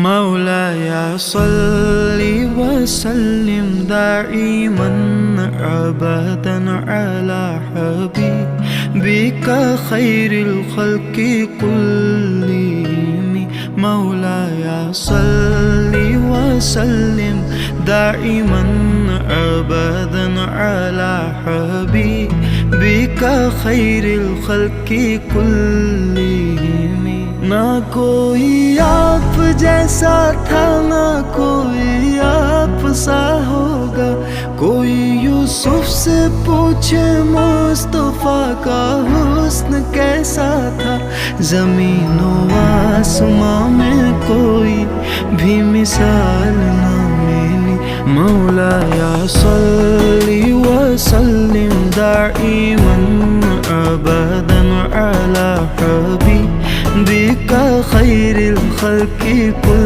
मौलाया सल्लि वसल्लिम दाइमन अबदन अला हबीबिका खैरिल खल्क़ि कुल्लिहिम। मौलाया सल्लि वसल्लिम दाइमन अबदन अला हबीबिका खैरिल खल्क़ि कुल्लिहिम। ना कोई आप जैसा था, ना कोई आप सा होगा। कोई यूसुफ से पूछे मुस्तफा का हुस्न कैसा था। ज़मीन व आसमां में कोई भी मिसाल ना मिली। मौलाया सल्लि वसल्लिम दाइमन अबदन अला हबीबिका खैरिल खल्क़ि कुल्लिहिम।